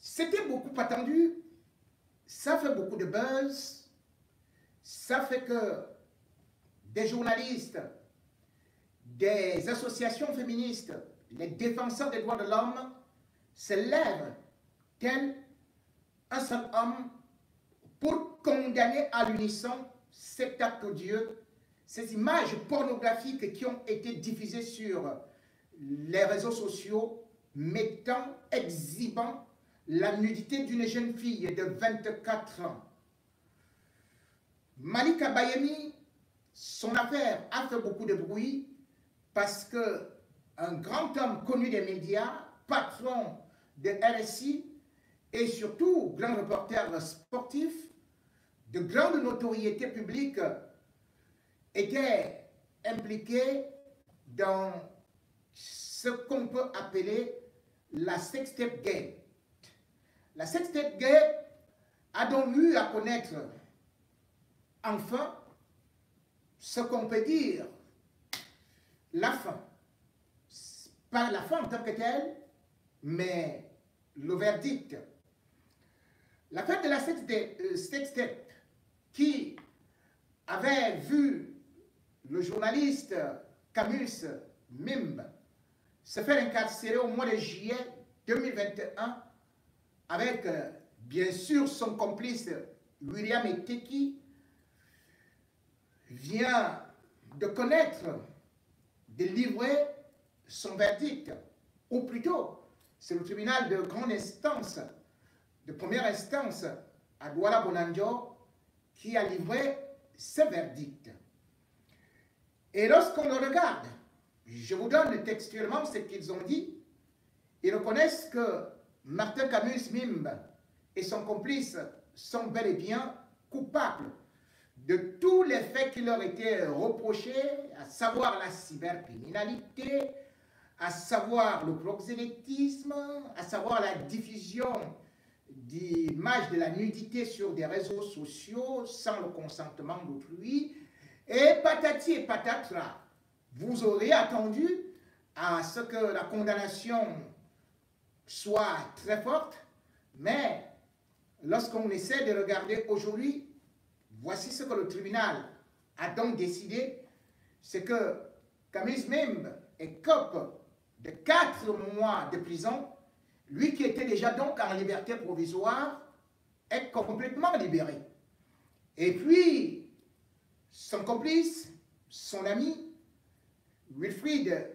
C'était beaucoup attendu, ça fait beaucoup de buzz, ça fait que des journalistes, des associations féministes, les défenseurs des droits de l'homme se lèvent tel un seul homme pour condamner à l'unisson cet acte odieux, ces images pornographiques qui ont été diffusées sur les réseaux sociaux, mettant, exhibant la nudité d'une jeune fille de 24 ans. Malika Bayemi, son affaire a fait beaucoup de bruit parce qu'un grand homme connu des médias, patron de RSI et surtout grand reporter sportif, de grande notoriété publique, était impliqué dans ce qu'on peut appeler la sextape gate. La sextape gate a donc eu à connaître enfin ce qu'on peut dire la fin. Pas la fin en tant que telle, mais le verdict. L'affaire de la sextape qui avait vu le journaliste Camus Mimbe se faire incarcérer au mois de juillet 2021 avec bien sûr son complice William Eteki, vient de connaître, de livrer son verdict, ou plutôt c'est le tribunal de grande instance, de première instance à Douala Bonanjo qui a livré ce verdict. Et lorsqu'on le regarde, je vous donne textuellement ce qu'ils ont dit, ils reconnaissent que Martin Camus Mimbe et son complice sont bel et bien coupables de tous les faits qui leur étaient reprochés, à savoir la cybercriminalité, à savoir le proxénétisme, à savoir la diffusion d'images de la nudité sur des réseaux sociaux sans le consentement d'autrui, et patati et patatras. Vous aurez attendu à ce que la condamnation soit très forte, mais lorsqu'on essaie de regarder aujourd'hui, voici ce que le tribunal a donc décidé, c'est que Camus Mimbe écope de 4 mois de prison. Lui qui était déjà donc en liberté provisoire est complètement libéré. Et puis, son complice, son ami, Wilfried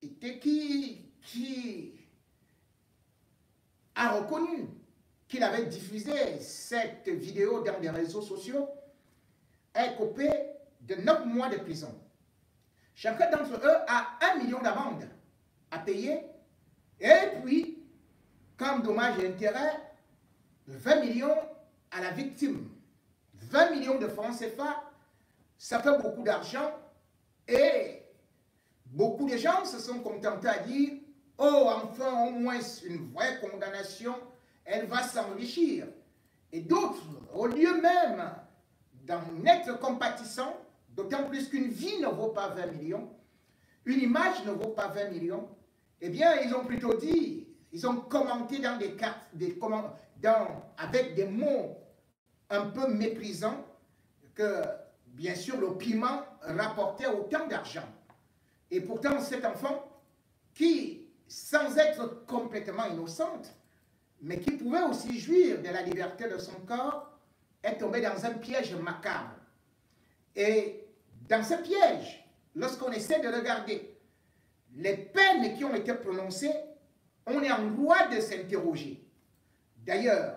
Eteki, qui a reconnu qu'il avait diffusé cette vidéo dans les réseaux sociaux, est coupé de 9 mois de prison. Chacun d'entre eux a 1 million d'amende à payer, et puis, comme dommage et intérêt, 20 millions à la victime. 20 millions de francs CFA, ça fait beaucoup d'argent, et beaucoup de gens se sont contentés à dire « Oh, enfin, au moins une vraie condamnation, elle va s'enrichir. » Et d'autres, au lieu même d'en être compatissants, d'autant plus qu'une vie ne vaut pas 20 millions, une image ne vaut pas 20 millions, eh bien, ils ont plutôt dit, ils ont commenté dans des cartes, avec des mots un peu méprisants, que, bien sûr, le piment rapportait autant d'argent. Et pourtant, cet enfant, qui, sans être complètement innocente, mais qui pouvait aussi jouir de la liberté de son corps, est tombé dans un piège macabre. Et dans ce piège, lorsqu'on essaie de regarder les peines qui ont été prononcées, on est en droit de s'interroger. D'ailleurs,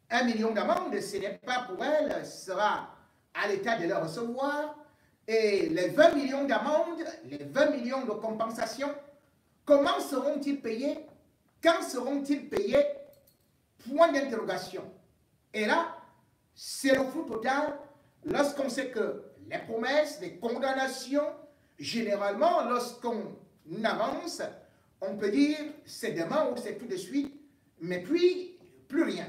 1 million d'amende, ce n'est pas pour elle, sera à l'état de le recevoir. Et les 20 millions d'amende, les 20 millions de compensation, comment seront-ils payés? Quand seront-ils payés? Point d'interrogation. Et là, c'est le flou total lorsqu'on sait que les promesses, les condamnations, généralement, lorsqu'on avance, on peut dire c'est demain ou c'est tout de suite, mais puis plus rien.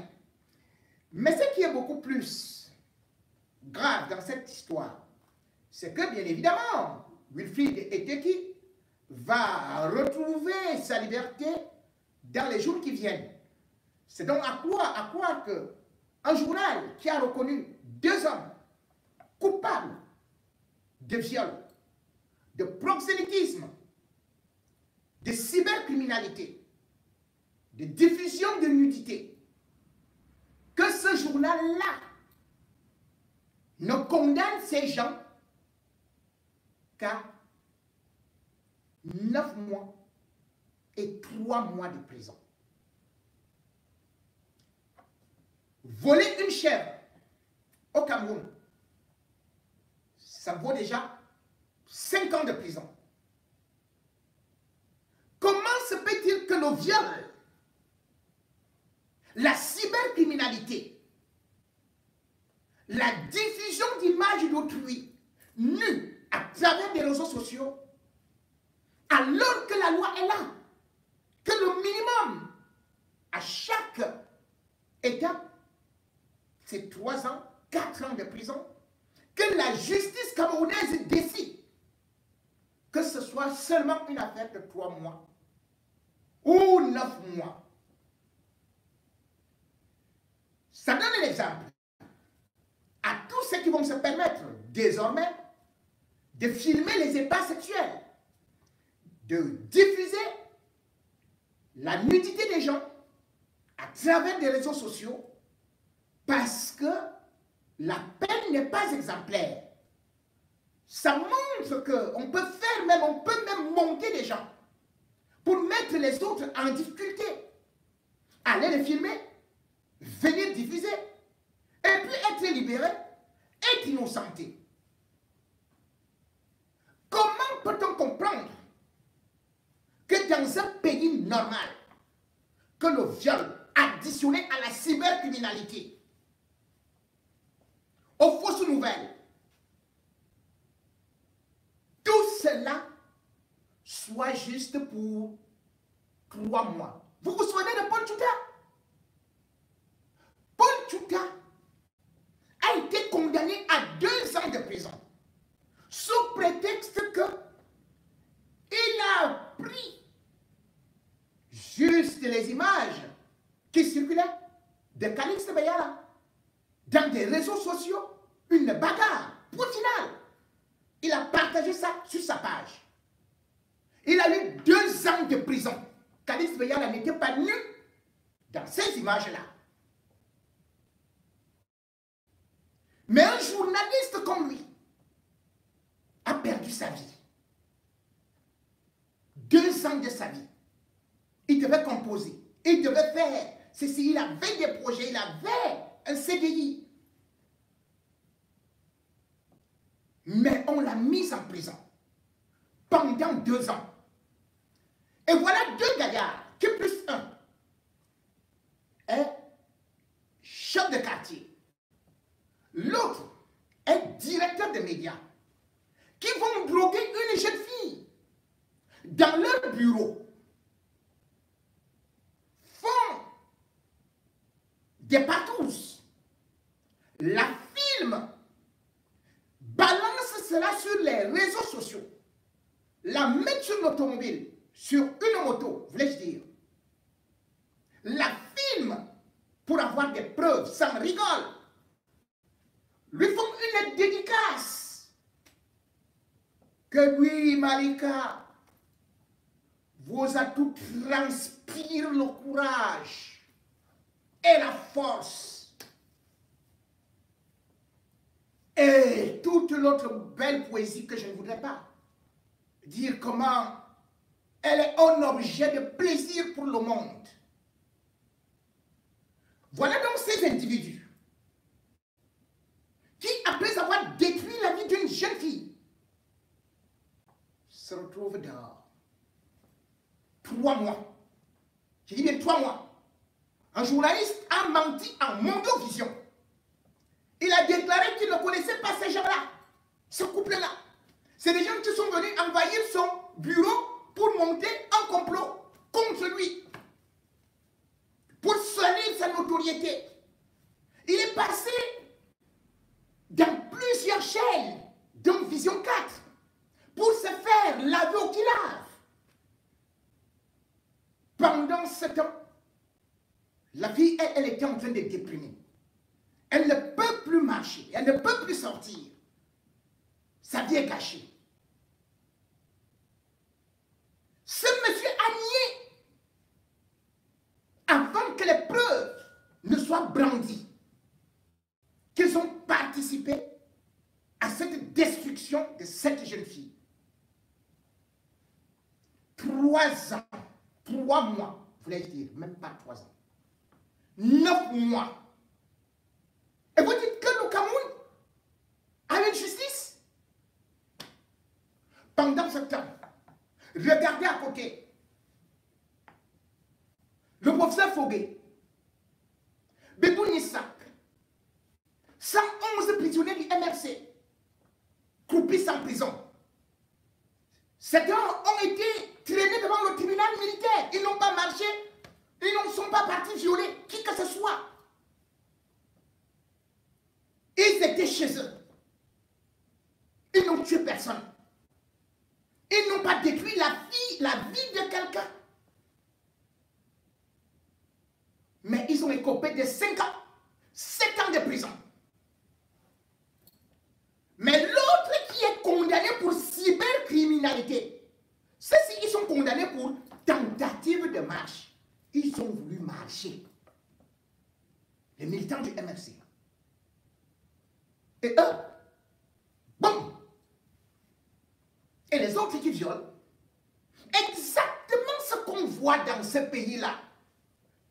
Mais ce qui est beaucoup plus grave dans cette histoire, c'est que bien évidemment, Wilfried Eteki va retrouver sa liberté dans les jours qui viennent. C'est donc à croire qu'un journal qui a reconnu 2 hommes coupables de viol, de proxénétisme, de cybercriminalité, de diffusion de nudité, que ce journal-là ne condamne ces gens qu'à 9 mois et 3 mois de prison. Voler une chèvre au Cameroun, ça vaut déjà 5 ans de prison. Comment se peut-il que le viol, la cybercriminalité, la diffusion d'images d'autrui nues à travers des réseaux sociaux, alors que la loi est là, que le minimum à chaque étape, c'est 3 ans, 4 ans de prison, que la justice camerounaise décide que ce soit seulement une affaire de 3 mois ou 9 mois. Ça donne un exemple à tous ceux qui vont se permettre désormais de filmer les ébats sexuels, de diffuser la nudité des gens à travers des réseaux sociaux, parce que la peine n'est pas exemplaire. Ça montre qu'on peut faire même, on peut même monter des gens pour mettre les autres en difficulté. Aller les filmer, venir diffuser, et puis être libéré, être innocenté. Comment peut-on comprendre que dans un pays normal, que le viol additionné à la cybercriminalité, aux fausses nouvelles, tout cela soit juste pour 3 mois. Vous vous souvenez de Paul Tchouta? Paul Tchouta a été condamné à 2 ans de prison sous prétexte que il a pris juste les images qui circulaient de Calixte Bayala dans des réseaux sociaux, une bagarre brutale. Il a partagé ça sur sa page. Il a eu 2 ans de prison. Calixte Bayala n'était pas nu dans ces images-là. Mais un journaliste comme lui a perdu sa vie. 2 ans de sa vie. Il devait composer. Il devait faire ceci. Il avait des projets. Il avait un CDI. Mais on l'a mis en prison pendant 2 ans. Et voilà 2 gaillards, qui plus 1 est chef de quartier. L'autre est directeur de médias, qui vont bloquer une jeune fille dans leur bureau, font des partous, la filment, balance cela sur les réseaux sociaux, la mettent sur l'automobile, sur une moto, voulais-je dire, la filme pour avoir des preuves, ça me rigole, lui font une dédicace, que oui, Malika, vos atouts transpirent le courage et la force. Et toute l'autre belle poésie que je ne voudrais pas dire comment elle est un objet de plaisir pour le monde. Voilà donc ces individus qui, après avoir détruit la vie d'une jeune fille, se retrouvent dehors. 3 mois. J'ai dit bien 3 mois. Un journaliste a menti en Mondovision. Il a déclaré qu'il ne connaissait pas ces gens-là, ce couple-là. C'est des gens qui sont venus envahir son bureau pour monter un complot contre lui, pour salir sa notoriété. Il est passé dans plusieurs chaînes, dont Vision 4, pour se faire laver au kilave. Pendant ce temps, La fille, elle était en train de déprimer. Elle ne peut plus marcher. Elle ne peut plus sortir. Sa vie est gâchée. Ce monsieur a nié avant que les preuves ne soient brandies qu'ils ont participé à cette destruction de cette jeune fille. 3 ans, 3 mois, voulais-je dire, même pas 3 ans. 9 mois. Et vous dites que le Cameroun a une justice? Pendant ce temps, regardez à côté. Le professeur Fogué, Bébou Nissak, 111 prisonniers du MRC, croupissent en prison. Certains ont été traînés devant le tribunal militaire. Ils n'ont pas marché. Ils ne sont pas partis violer qui que ce soit. Ils étaient chez eux. Ils n'ont tué personne. Ils n'ont pas détruit la vie de quelqu'un. Mais ils ont écopé de 5 ans, 7 ans de prison. Mais l'autre qui est condamné pour cybercriminalité, ceux-ci, ils sont condamnés pour tentative de marche. Ils ont voulu marcher. Les militants du MRC. Et eux, bon. Et les autres qui violent. Exactement ce qu'on voit dans ce pays-là.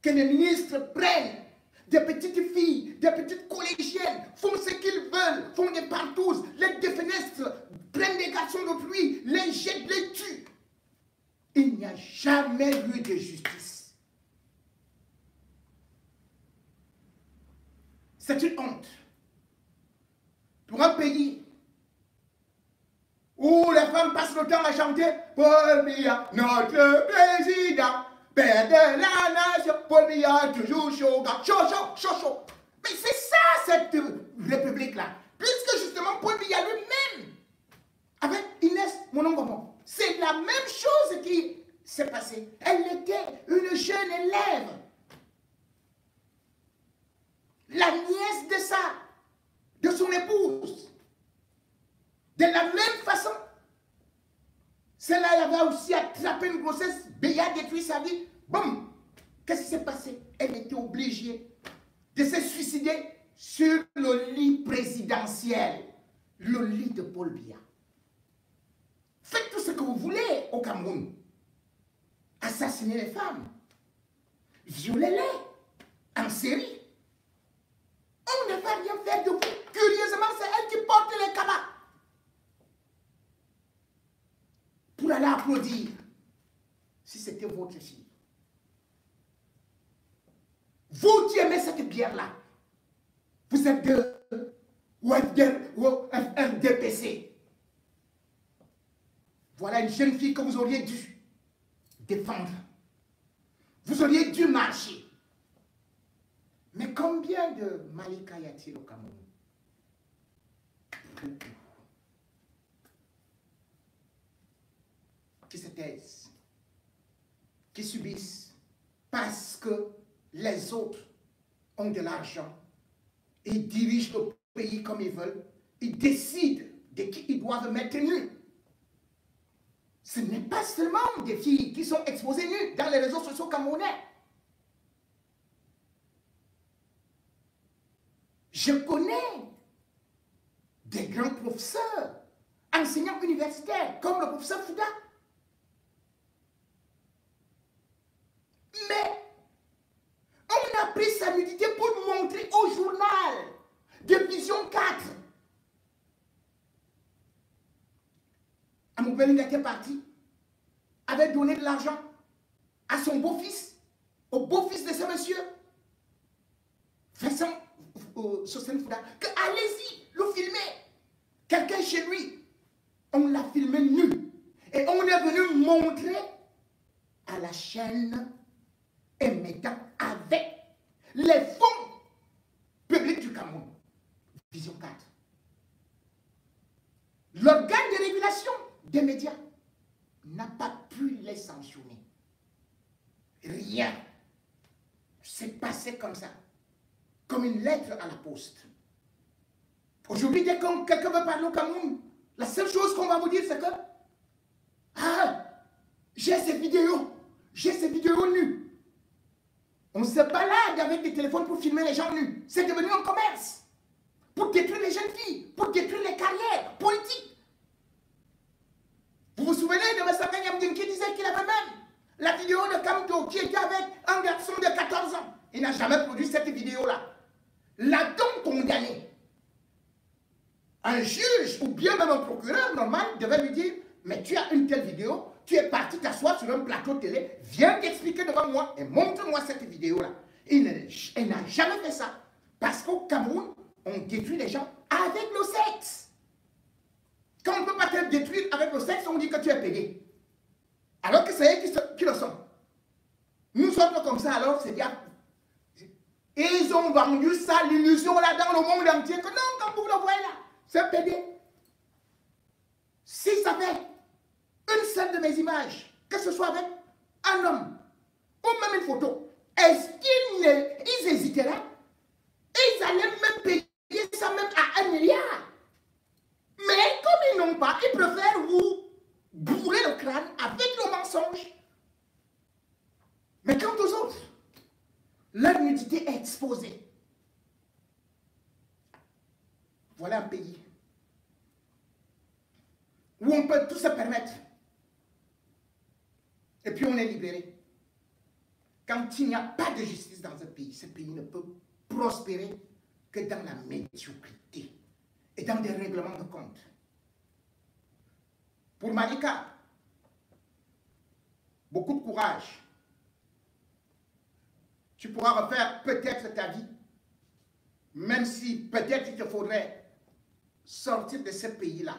Que les ministres prennent des petites filles, des petites collégiennes, font ce qu'ils veulent, font des partous, les défenestres, prennent des garçons de pluie, les jettent, les tuent. Il n'y a jamais eu de justice. C'est une honte. Pour un pays où les femmes passent le temps à chanter Paul Biya, notre président, père de la nation, Paul Biya, toujours chaud, chaud, chaud, chaud, chaud. Mais c'est ça cette république-là. Puisque justement Paul Biya lui-même, avec Inès Monongomo, c'est la même chose qui s'est passée. Elle était une jeune élève. La nièce de ça, de son épouse. De la même façon, celle-là, elle avait aussi attrapé une grossesse, Béa détruit sa vie. Boum! Qu'est-ce qui s'est passé? Elle était obligée de se suicider sur le lit présidentiel, le lit de Paul Biya. Faites tout ce que vous voulez au Cameroun. Assassinez les femmes. Violez-les en série. On ne va rien faire de vous. Curieusement, c'est elle qui porte les cabas. Pour aller applaudir. Si c'était votre fille. Vous qui aimez cette bière-là, vous êtes de FRDPC. Voilà une jeune fille que vous auriez dû défendre. Vous auriez dû marcher. Mais combien de Malika y a-t-il au Cameroun? Beaucoup. Qui se taisent, qui subissent parce que les autres ont de l'argent et dirigent le pays comme ils veulent. Ils décident de qui ils doivent mettre nus. Ce n'est pas seulement des filles qui sont exposées nues dans les réseaux sociaux camerounais. Je connais des grands professeurs, enseignants universitaires, comme le professeur Fouda. Mais on a pris sa nudité pour montrer au journal de Vision 4. Amoubelinga était parti, avait donné de l'argent à son beau-fils, au beau-fils de ce monsieur, Vincent Sosen Fouda, que allez-y, le filmer. Quelqu'un chez lui, on l'a filmé nu. Et on est venu montrer à la chaîne émettant avec les fonds publics du Cameroun. Vision 4. L'organe de régulation des médias n'a pas pu les sanctionner. Rien. C'est c'est passé comme ça, comme une lettre à la poste. Aujourd'hui, dès que quelqu'un veut parler au Cameroun, la seule chose qu'on va vous dire, c'est que ah, j'ai ces vidéos nues. On se balade avec des téléphones pour filmer les gens nus. C'est devenu un commerce. Pour détruire les jeunes filles, pour détruire les carrières politiques. Vous vous souvenez de Massamba Nyamdine qui disait qu'il avait même la vidéo de Kamto qui était avec un garçon de 14 ans. Il n'a jamais produit cette vidéo-là. L'a-t-on condamné? Un juge ou bien même un procureur normal devait lui dire, mais tu as une telle vidéo, tu es parti t'asseoir sur un plateau télé, viens t'expliquer devant moi et montre-moi cette vidéo-là. Il n'a jamais fait ça. Parce qu'au Cameroun, on détruit les gens avec le sexe. Quand on ne peut pas te détruire avec le sexe, on dit que tu es pédé. Alors que c'est eux qui le sont. Nous sommes comme ça, alors c'est bien. Et ils ont vendu ça, l'illusion là dans le monde entier, que non, quand vous le voyez là, c'est pédé. Si ça fait une seule de mes images, que ce soit avec un homme, ou même une photo, est-ce qu'ils hésiteraient? Ils allaient même payer ça même à 1 milliard. Mais comme ils n'ont pas, ils préfèrent vous bourrer le crâne avec le mensonge. Mais quant aux autres, leur nudité est exposée. Voilà un pays où on peut tout se permettre. Et puis on est libéré. Quand il n'y a pas de justice dans un pays, ce pays ne peut prospérer que dans la médiocrité et dans des règlements de compte. Pour Malika, beaucoup de courage. Tu pourras refaire peut-être ta vie, même si peut-être il te faudrait sortir de ce pays-là